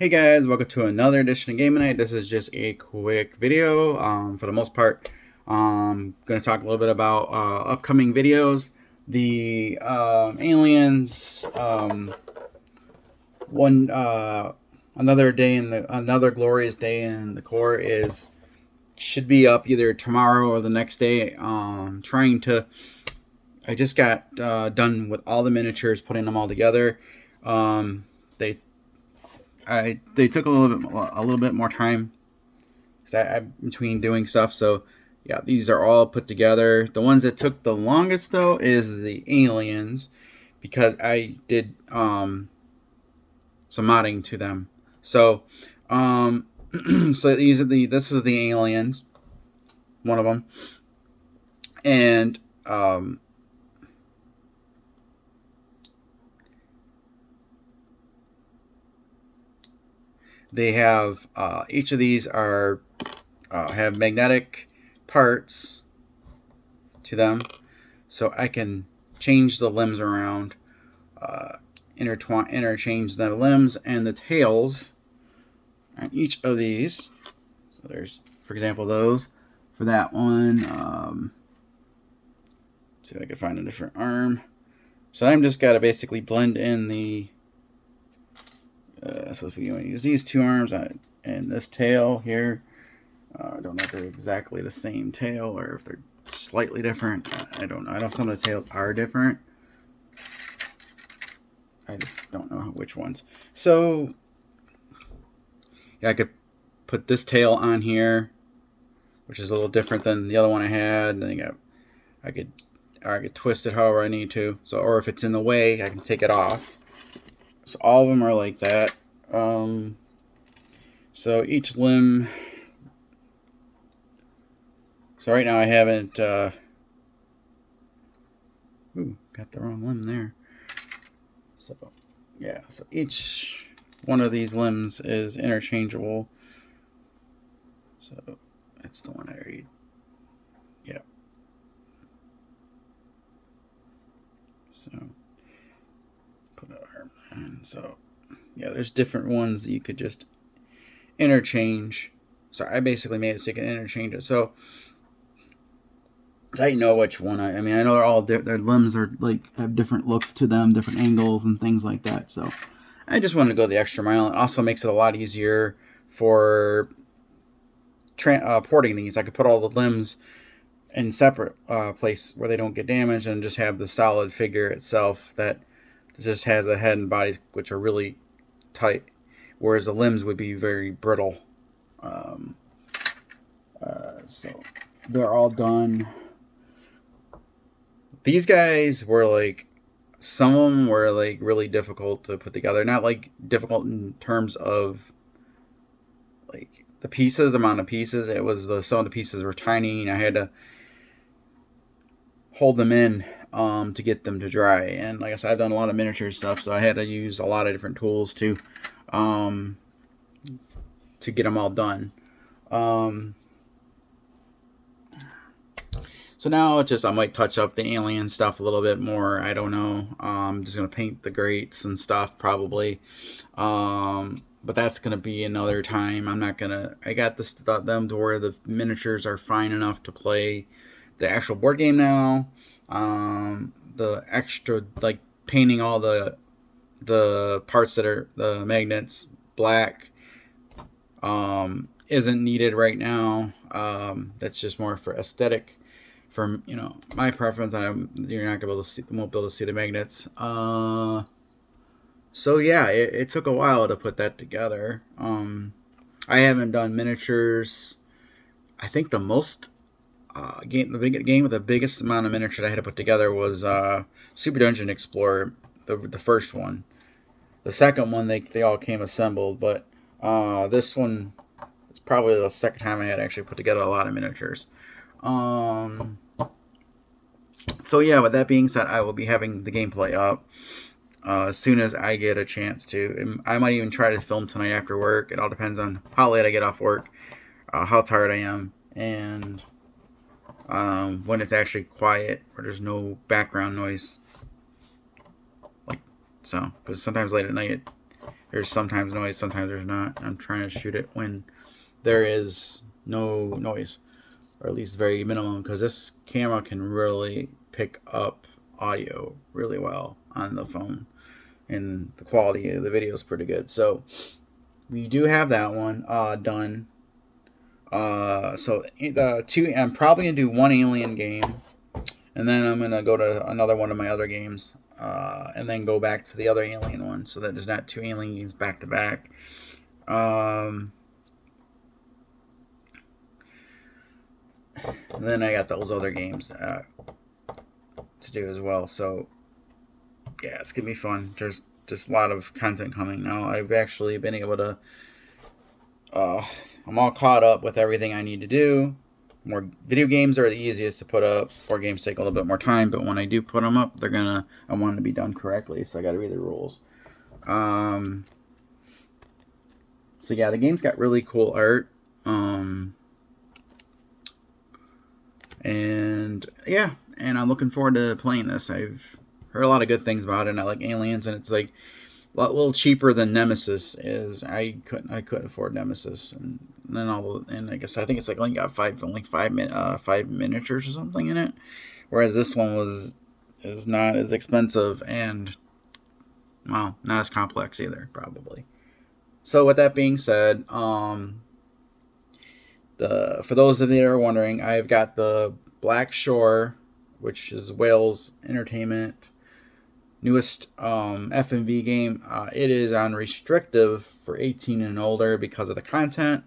Hey guys, welcome to another edition of GamingNight. This is just a quick video. For the most part, I'm going to talk a little bit about upcoming videos. The aliens, another glorious day in the core should be up either tomorrow or the next day. I just got done with all the miniatures, putting them all together. They they took a little bit more time because I between doing stuff. So yeah, these are all put together. The ones that took the longest though is the aliens, because I did some modding to them. So so this is the aliens, one of them, and they have each of these are have magnetic parts to them, so I can change the limbs around, interchange the limbs and the tails on each of these. So there's, for example, those for that one. See if I can find a different arm. So I'm just got to basically blend in the. So if you want to use these two arms and this tail here, I don't know if they're exactly the same tail or if they're slightly different. I don't know. I know some of the tails are different. I just don't know which ones. So yeah, I could put this tail on here, which is a little different than the other one I had. And then I could twist it however I need to. So, or if it's in the way, I can take it off. So all of them are like that. So each limb. So right now I haven't. Got the wrong limb there. So yeah. So each one of these limbs is interchangeable. So that's the one I already. Yeah. So put an arm in. So yeah, there's different ones that you could just interchange. So I basically made it so you can interchange it. So I know which one. I mean, I know they're all their limbs are like have different looks to them, different angles and things like that. So I just wanted to go the extra mile. It also makes it a lot easier for porting these. I could put all the limbs in separate place where they don't get damaged, and just have the solid figure itself that just has a head and body which are really tight, whereas the limbs would be very brittle. So they're all done. These guys were like, some of them were like really difficult to put together. Not like difficult in terms of like the pieces, amount of pieces. It was some of the pieces were tiny, and I had to hold them in to get them to dry. And like I said, I've done a lot of miniature stuff, so I had to use a lot of different tools to get them all done. So now it's just, I might touch up the alien stuff a little bit more. I don't know. I'm just gonna paint the grates and stuff probably. But that's gonna be another time. I'm not gonna. I got them to where the miniatures are fine enough to play the actual board game now. The extra, like painting all the parts that are the magnets black isn't needed right now. That's just more for aesthetic. For my preference, you're not gonna won't be able to see the magnets. So yeah, it took a while to put that together. I haven't done miniatures. I think the most game with the biggest amount of miniatures I had to put together was Super Dungeon Explorer, the first one. The second one they all came assembled, but this one is probably the second time I had actually put together a lot of miniatures. So yeah, with that being said, I will be having the gameplay up as soon as I get a chance to. I might even try to film tonight after work. It all depends on how late I get off work, how tired I am, and when it's actually quiet or there's no background noise. Like so, because sometimes late at night There's sometimes noise, sometimes there's not. I'm trying to shoot it when there is no noise, or at least very minimum, because this camera can really pick up audio really well on the phone, and the quality of the video is pretty good. So we do have that one done. So the two, I'm probably gonna do one Alien game, and then I'm gonna go to another one of my other games, and then go back to the other Alien one, so that there's not two Alien games back to back. And then I got those other games to do as well. So yeah, it's gonna be fun. There's just a lot of content coming now. I've actually been able to. I'm all caught up with everything I need to do. More video games are the easiest to put up. Board games take a little bit more time, but when I do put them up, I want them to be done correctly. So I got to read the rules. So yeah, the game's got really cool art. And yeah, and I'm looking forward to playing this. I've heard a lot of good things about it, and I like Aliens, and it's like a little cheaper than Nemesis is. I couldn't afford Nemesis, and then I guess I think it's like only got five miniatures or something in it, whereas this one is not as expensive and, well, not as complex either, probably. So with that being said, for those of you that are wondering, I've got the Black Shore, which is Wales Entertainment newest FMV game. It is on restrictive for 18 and older because of the content.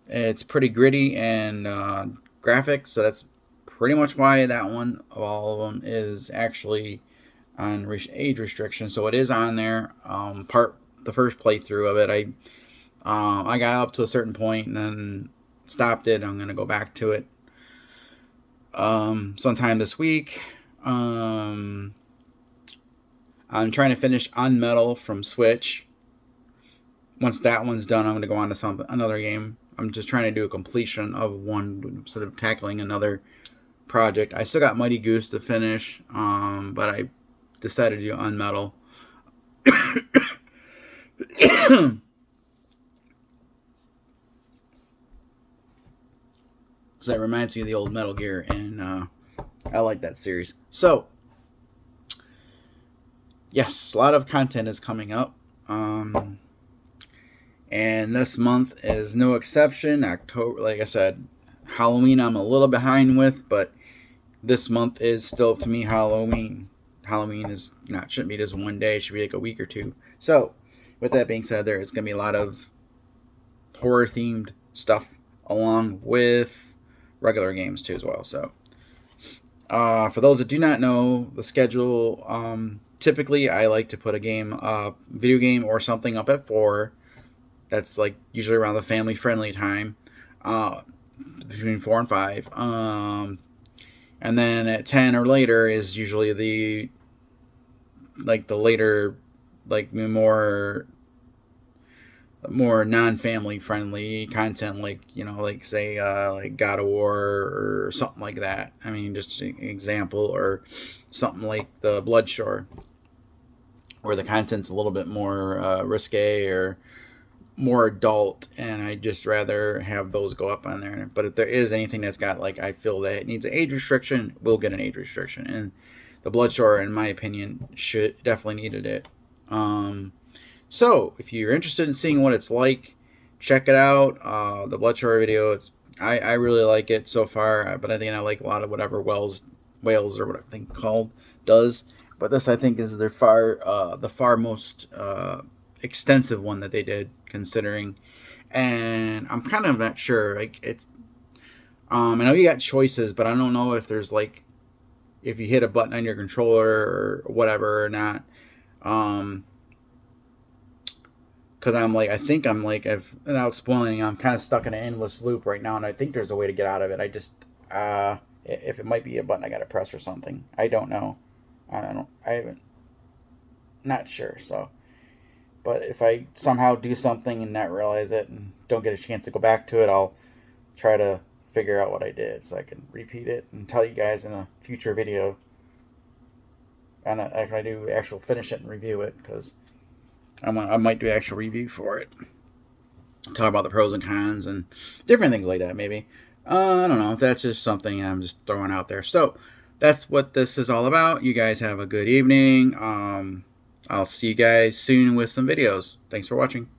It's pretty gritty and graphic, so that's pretty much why that one of all of them is actually on age restriction. So it is on there. The first playthrough of it, I got up to a certain point and then stopped it. I'm gonna go back to it sometime this week. I'm trying to finish Unmetal from Switch. Once that one's done, I'm going to go on to another game. I'm just trying to do a completion of one instead of tackling another project. I still got Mighty Goose to finish, but I decided to do Unmetal. So that reminds me of the old Metal Gear, and I like that series. So yes, a lot of content is coming up. And this month is no exception. October, like I said, Halloween I'm a little behind with, but this month is still, to me, Halloween. Halloween shouldn't be just one day, it should be like a week or two. So, with that being said, there is going to be a lot of horror themed stuff along with regular games too as well. So, for those that do not know the schedule, typically I like to put a video game or something up at 4. That's like usually around the family friendly time, between 4 and 5. And then at 10 or later is usually the later, like more non-family friendly content, like, like say like God of War or something like that. I mean, just an example, or something like the Bloodshore, where the content's a little bit more risque or more adult, and I just rather have those go up on there. But if there is anything that's got, like, I feel that it needs an age restriction, we'll get an age restriction. And the Bloodshore, in my opinion, definitely needed it. So if you're interested in seeing what it's like, check it out. The Bloodshore video, I really like it so far, but I think I like a lot of whatever Wales or what I think called does. But this, I think, is the far most extensive one that they did, considering. And I'm kind of not sure, like, it's I know you got choices, but I don't know if there's, like, if you hit a button on your controller or whatever or not, because I think I'm like, without spoiling, I'm kind of stuck in an endless loop right now, and I think there's a way to get out of it. I just if it might be a button I gotta press or something, I don't know. I haven't, not sure. So, but if I somehow do something and not realize it and don't get a chance to go back to it, I'll try to figure out what I did so I can repeat it and tell you guys in a future video. And after I do finish it and review it, because I might do an actual review for it. Talk about the pros and cons and different things like that, maybe. I don't know. That's just something I'm just throwing out there. So that's what this is all about. You guys have a good evening. I'll see you guys soon with some videos. Thanks for watching.